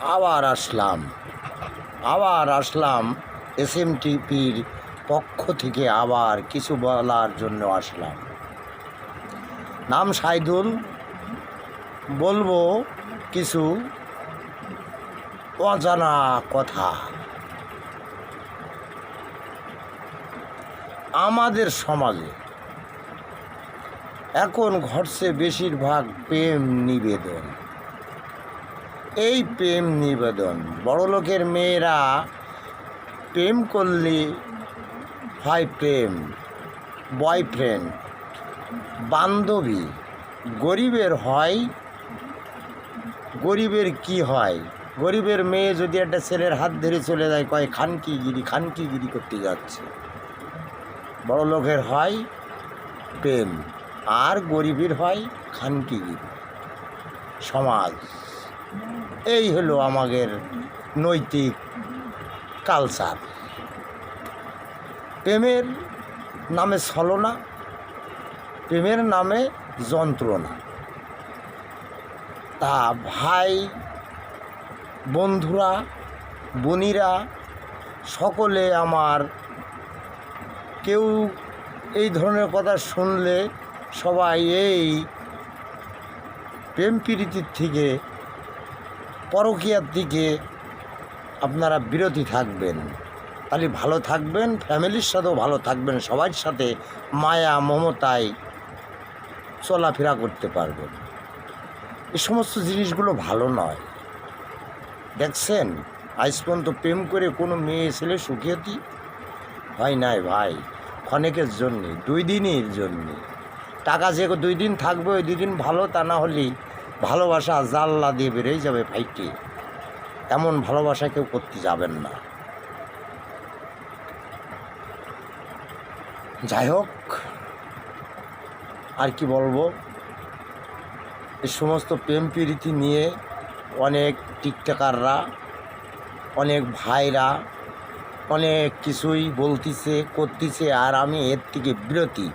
আবার আসলাম এসএমটিপির পক্ষ থেকে আবার কিছু বলার জন্য আসলাম। নাম সাইদুল, বলবো কিছু অজানা কথা। আমাদের সমাজে এখন ঘটছে বেশিরভাগ প্রেম নিবেদন। এই প্রেম নিবেদন বড়লোকের মেয়েরা প্রেম করলে হয় প্রেম, বয়ফ্রেন্ড, বান্ধবী। গরিবের হয়, গরিবের কি হয়, গরিবের মেয়ে যদি একটা ছেলের হাত ধরে চলে যায় কয় খানকিগিরি করতে যাচ্ছে। বড়লোকের হয় প্রেম আর গরিবের হয় খানকিগিরি। সমাজ এই হলো আমাদের নৈতিক কালচার। প্রেমের নামে ছলনা, প্রেমের নামে যন্ত্রণা। তা ভাই, বন্ধুরা, বোনিরা সকলে আমার কেউ এই ধরনের কথা শুনলে সবাই এই প্রেম প্রীতির থেকে, পরকীয়ার দিকে আপনারা বিরতি থাকবেন। তাহলে ভালো থাকবেন, ফ্যামিলির সাথেও ভালো থাকবেন, সবার সাথে মায়া মমতায় চলাফেরা করতে পারবেন। এই সমস্ত জিনিসগুলো ভালো নয়। দেখছেন আজ পর্যন্ত প্রেম করে কোনো মেয়ে ছেলে সুখী হয় নাই ভাই। ক্ষণেকের জন্যে, 2 দিনের জন্যে টাকা যে 2 দিন থাকবে, ওই 2 দিন ভালো, তা না হলে ভালোবাসা জাল্লা দিয়ে বেরোয় যাবে ভাইকে। এমন ভালোবাসা কেউ করতে যাবেন না। যাই হোক, আর কি বলবো, এই সমস্ত প্রেম প্রীতি নিয়ে অনেক টিকটকাররা, অনেক ভাইরা অনেক কিছুই বলতেছে করতেছে, আর আমি এর থেকে বিরতি।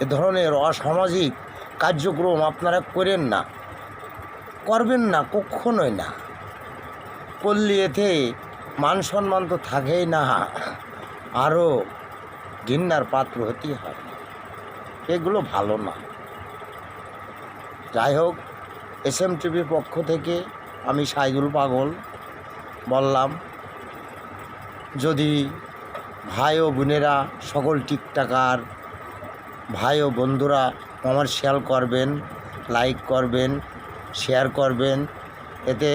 এ ধরনের অসামাজিক কার্যক্রম আপনারা করেন না, করবেন না, কখনোই না। করলে এতে মান সম্মান তো থাকেই না, আরও ঘৃণার পাত্র হতে হয়। এগুলো ভালো না। যাই হোক, এসএমটিভির পক্ষ থেকে আমি সাইদুল পাগল বললাম, যদি ভাই ও বোনেরা, সকল টিকটকার ভাই ও বন্ধুরা কমার্শিয়াল করবেন, লাইক করবেন, শেয়ার করবেন, এতে